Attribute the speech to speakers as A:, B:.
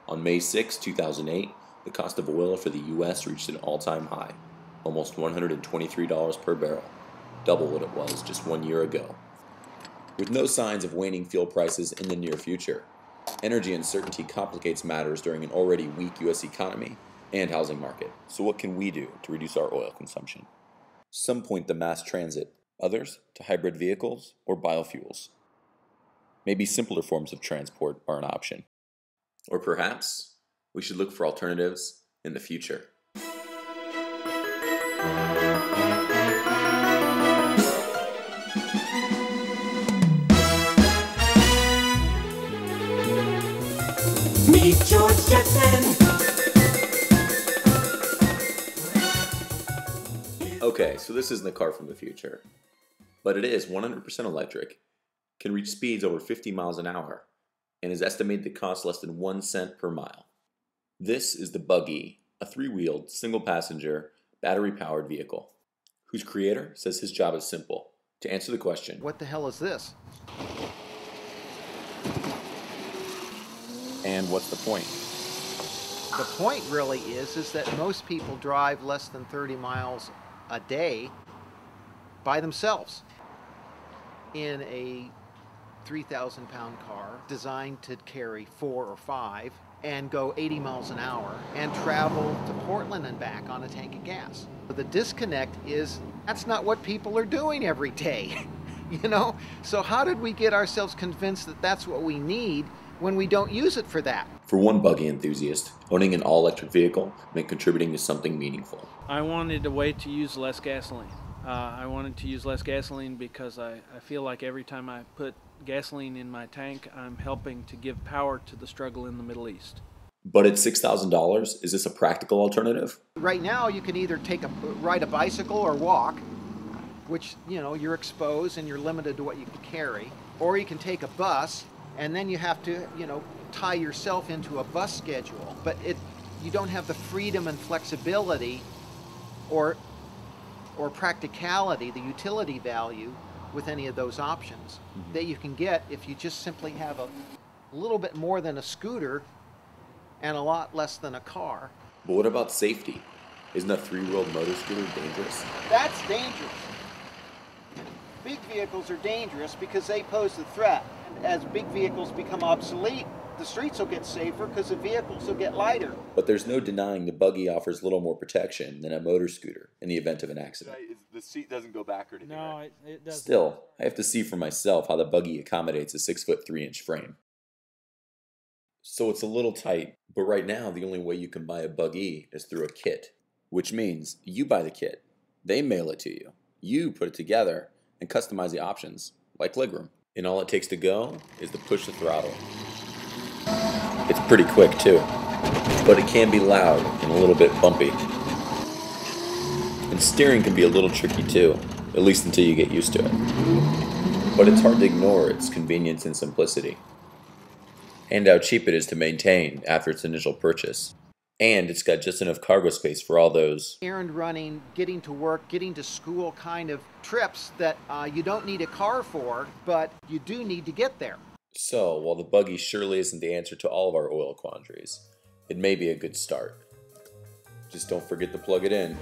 A: On May 6, 2008, the cost of oil for the U.S. reached an all-time high, almost $123 per barrel, double what it was just 1 year ago. With no signs of waning fuel prices in the near future, energy uncertainty complicates matters during an already weak U.S. economy and housing market. So what can we do to reduce our oil consumption? Some point to mass transit, others to hybrid vehicles or biofuels. Maybe simpler forms of transport are an option. Or perhaps we should look for alternatives in the future.
B: Meet George Jetson.
A: Okay, so this isn't the car from the future, but it is 100% electric, can reach speeds over 50 miles an hour, and is estimated to cost less than 1 cent per mile. This is the BugE, a 3-wheeled, single-passenger, battery-powered vehicle, whose creator says his job is simple: to answer the question,
C: what the hell is this?
A: and what's the point?
C: The point really is that most people drive less than 30 miles a day by themselves in a 3,000-pound car designed to carry 4 or 5 and go 80 miles an hour and travel to Portland and back on a tank of gas. The disconnect is that's not what people are doing every day, you know? So how did we get ourselves convinced that that's what we need when we don't use it for that?
A: For one BugE enthusiast, owning an all-electric vehicle meant contributing to something meaningful.
D: I wanted a way to use less gasoline. I wanted to use less gasoline because I feel like every time I put gasoline in my tank, I'm helping to give power to the struggle in the Middle East.
A: But at $6,000, is this a practical alternative?
C: Right now, you can either ride a bicycle or walk, which, you know, you're exposed and you're limited to what you can carry, or you can take a bus, and then you have to, you know, tie yourself into a bus schedule. But you don't have the freedom and flexibility or practicality, the utility value with any of those options that you can get if you just simply have a little bit more than a scooter and a lot less than a car.
A: But what about safety? Isn't a 3-wheeled motor scooter dangerous?
C: That's dangerous. Big vehicles are dangerous because they pose the threat. And as big vehicles become obsolete, the streets will get safer because the vehicles will get lighter.
A: But there's no denying the BugE offers little more protection than a motor scooter in the event of an accident.
E: The seat doesn't go backward anymore.
D: No, it doesn't.
A: Still, I have to see for myself how the BugE accommodates a 6-foot 3-inch frame. So it's a little tight, but right now the only way you can buy a BugE is through a kit, which means you buy the kit, they mail it to you, you put it together and customize the options, like legroom. And all it takes to go is to push the throttle. It's pretty quick too, but it can be loud and a little bit bumpy. And steering can be a little tricky too, at least until you get used to it. But it's hard to ignore its convenience and simplicity, and how cheap it is to maintain after its initial purchase. And it's got just enough cargo space for all those
C: errand running, getting to work, getting to school kind of trips that you don't need a car for, but you do need to get there.
A: So, while the BugE surely isn't the answer to all of our oil quandaries, it may be a good start. Just don't forget to plug it in.